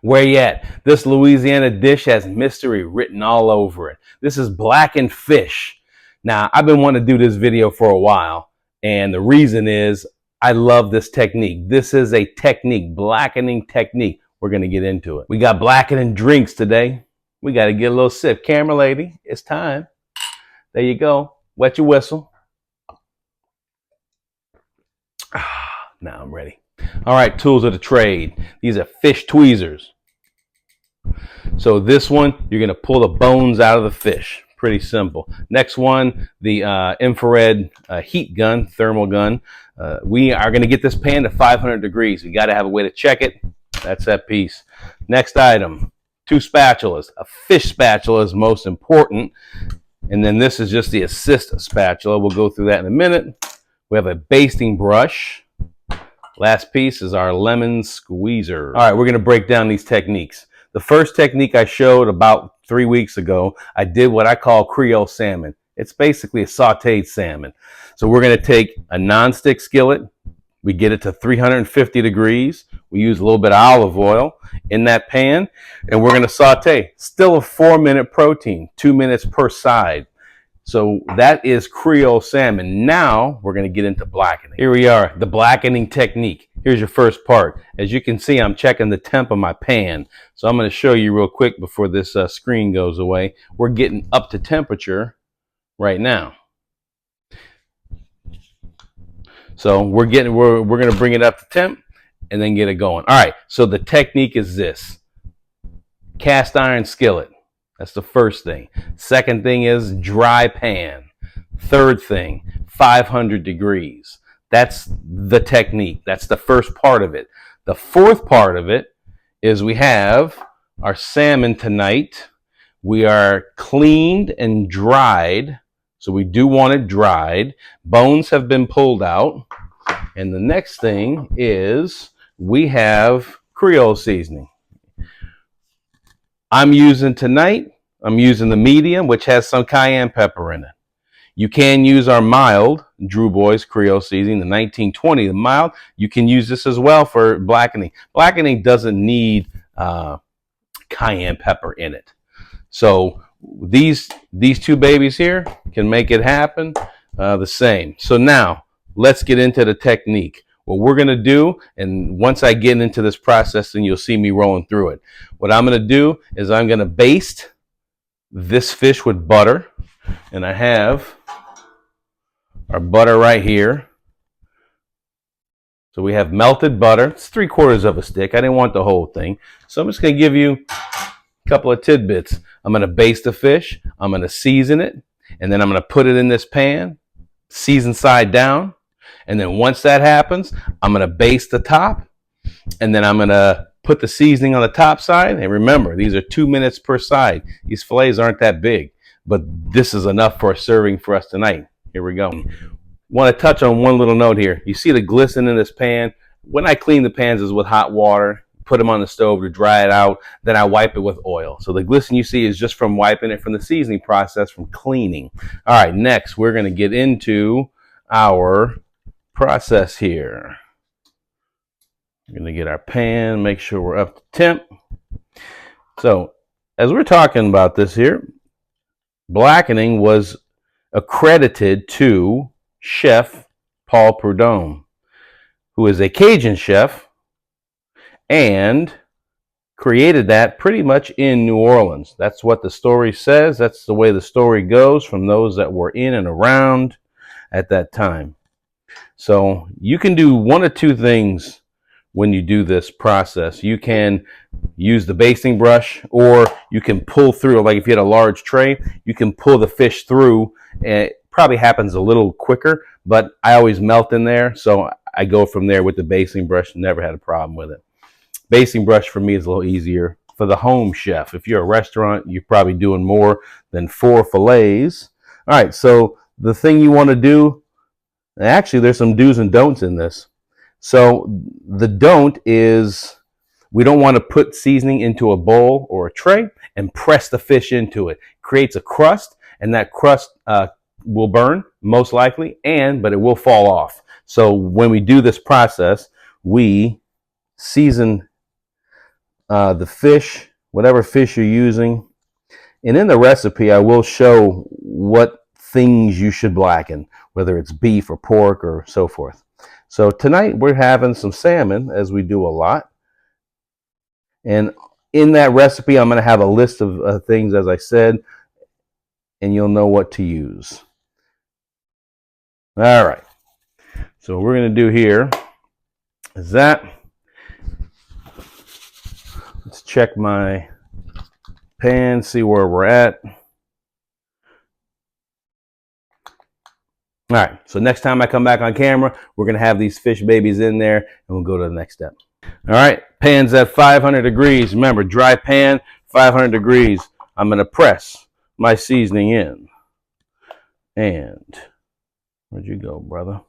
Where you at? This Louisiana dish has mystery written all over it. This is blackened fish. Now, I've been wanting to do this video for a while, and the reason is I love this technique. This is a technique, blackening technique. We're going to get into it. We got blackening drinks today. We got to get a little sip. Camera lady, it's time. There you go. Wet your whistle. Now I'm ready. All right, tools of the trade. These are fish tweezers. So this one, you're going to pull the bones out of the fish. Pretty simple. Next one, the infrared heat gun, thermal gun. We are going to get this pan to 500 degrees. We got to have a way to check it. That's that piece. Next item, 2 spatulas. A fish spatula is most important. And then this is just the assist spatula. We'll go through that in a minute. We have a basting brush. Last piece is our lemon squeezer. All right, we're going to break down these techniques. The first technique I showed about 3 weeks ago, I did what I call Creole salmon. It's basically a sauteed salmon. So we're going to take a non-stick skillet. We get it to 350 degrees. We use a little bit of olive oil in that pan, and we're going to saute. Still a 4-minute protein, 2 minutes per side. So that is Creole salmon. Now we're going to get into blackening. Here we are, the blackening technique. Here's your first part. As you can see, I'm checking the temp of my pan. So I'm going to show you real quick before this screen goes away. We're getting up to temperature right now. So we're going to bring it up to temp and then get it going. All right, so the technique is this. Cast iron skillet. That's the first thing. Second thing is dry pan. Third thing, 500 degrees. That's the technique. That's the first part of it. The fourth part of it is we have our salmon tonight. We are cleaned and dried. So we do want it dried. Bones have been pulled out. And the next thing is we have Creole seasoning. I'm using the medium, which has some cayenne pepper in it. You can use our mild Dreux Boys Creole seasoning, the 1920, the mild. You can use this as well for blackening. Blackening doesn't need cayenne pepper in it. So these 2 babies here can make it happen the same. So now let's get into the technique. What we're going to do, and once I get into this process, then you'll see me rolling through it. What I'm going to do is I'm going to baste this fish with butter, and I have our butter right here. So we have melted butter. It's 3/4 of a stick. I didn't want the whole thing. So I'm just going to give you a couple of tidbits. I'm going to baste the fish. I'm going to season it, and then I'm going to put it in this pan, season side down. And then once that happens, I'm going to baste the top, and then I'm going to put the seasoning on the top side. And remember, these are 2 minutes per side. These fillets aren't that big, but this is enough for a serving for us tonight. Here we go. Want to touch on one little note here. You see the glisten in this pan? When I clean the pans is with hot water, put them on the stove to dry it out, then I wipe it with oil. So the glisten you see is just from wiping it from the seasoning process, from cleaning. All right, next we're going to get into our process here. We're going to get our pan, make sure we're up to temp. So as we're talking about this here, blackening was accredited to Chef Paul Prudhomme, who is a Cajun chef and created that pretty much in New Orleans. That's what the story says. That's the way the story goes from those that were in and around at that time. So you can do one of 2 things when you do this process. You can use the basting brush, or you can pull through, like if you had a large tray, you can pull the fish through. It probably happens a little quicker, but I always melt in there, so I go from there with the basting brush. Never had a problem with it. Basting brush for me is a little easier. For the home chef, if you're a restaurant, you're probably doing more than 4 fillets. All right, so the thing you want to do, actually there's some do's and don'ts in this. So the don't is we don't want to put seasoning into a bowl or a tray and press the fish into it. Creates a crust, and that crust will burn most likely, but it will fall off. So when we do this process, we season the fish, whatever fish you're using. And in the recipe, I will show what things you should blacken, whether it's beef or pork or so forth. So tonight we're having some salmon, as we do a lot. And in that recipe, I'm going to have a list of things, as I said, and you'll know what to use. All right. So what we're going to do here is that. Let's check my pan, see where we're at. All right, so next time I come back on camera, we're gonna have these fish babies in there and we'll go to the next step. All right, pan's at 500 degrees. Remember, dry pan, 500 degrees. I'm gonna press my seasoning in. And where'd you go, brother?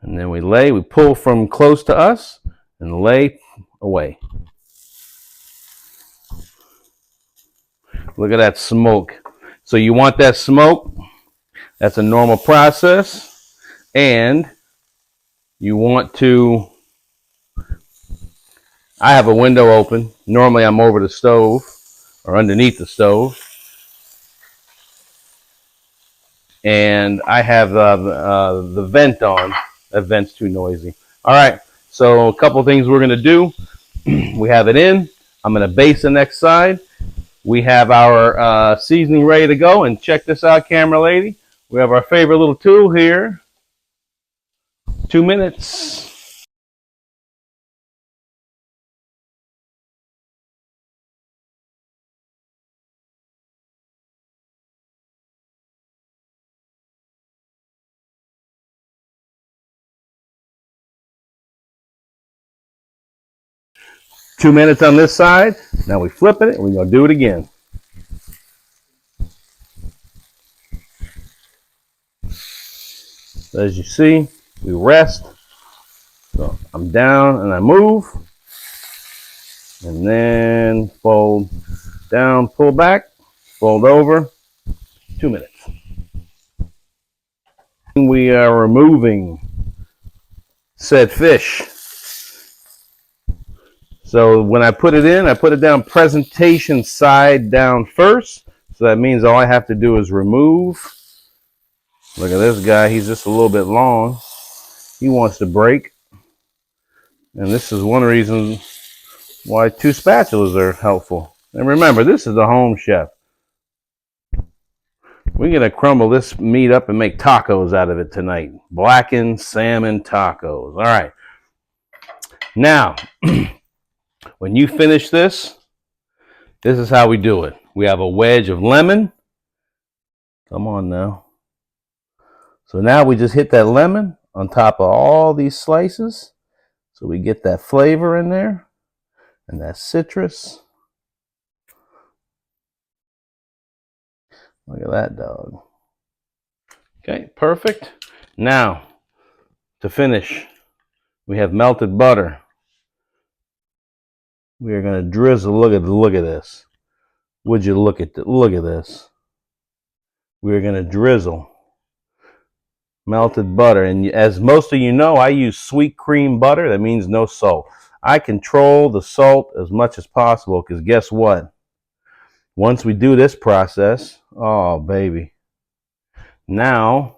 And then we pull from close to us and lay away. Look at that smoke. So you want that smoke. That's a normal process. And you want to, I have a window open. Normally I'm over the stove or underneath the stove. And I have the vent on. That vent's too noisy. All right, so a couple things we're gonna do. We have it in. I'm gonna baste the next side. We have our seasoning ready to go, and check this out, camera lady. We have our favorite little tool here. 2 minutes. Two minutes on this side. Now we flip it, and we're gonna do it again. So as you see, we rest. So I'm down and I move. And then fold down, pull back, fold over. 2 minutes. We are removing said fish. So when I put it in, I put it down presentation side down first. So that means all I have to do is remove. Look at this guy, he's just a little bit long. He wants to break. And this is one reason why 2 spatulas are helpful. And remember, this is the home chef. We're gonna crumble this meat up and make tacos out of it tonight. Blackened salmon tacos. All right. Now, when you finish this is how we do it. We have a wedge of lemon. Come on now. So now we just hit that lemon on top of all these slices. So we get that flavor in there and that citrus. Look at that dog. Okay, perfect. Now, to finish, we have melted butter. We are going to drizzle. Look at this. Would you look at this? We are going to drizzle melted butter, and as most of you know, I use sweet cream butter. That means no salt. I control the salt as much as possible because guess what? Once we do this process, oh baby, now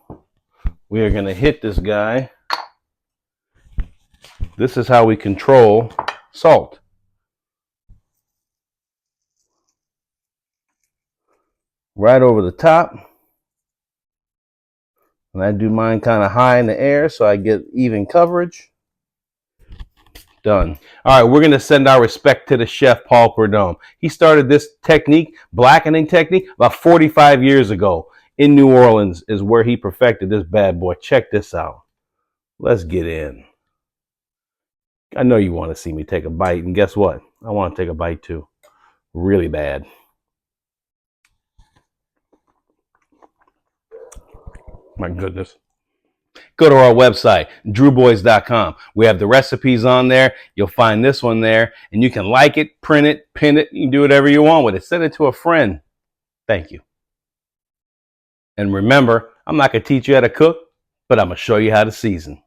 we are going to hit this guy. This is how we control salt. Right over the top. And I do mine kind of high in the air so I get even coverage. Done. All right, we're going to send our respect to the chef, Paul Prudhomme. He started this technique, blackening technique, about 45 years ago in New Orleans is where he perfected this bad boy. Check this out. Let's get in. I know you want to see me take a bite, and guess what? I want to take a bite too. Really bad. My goodness. Go to our website, drewboys.com. We have the recipes on there. You'll find this one there, and you can like it, print it, pin it. You can do whatever you want with it. Send it to a friend. Thank you. And remember, I'm not going to teach you how to cook. but I'm going to show you how to season.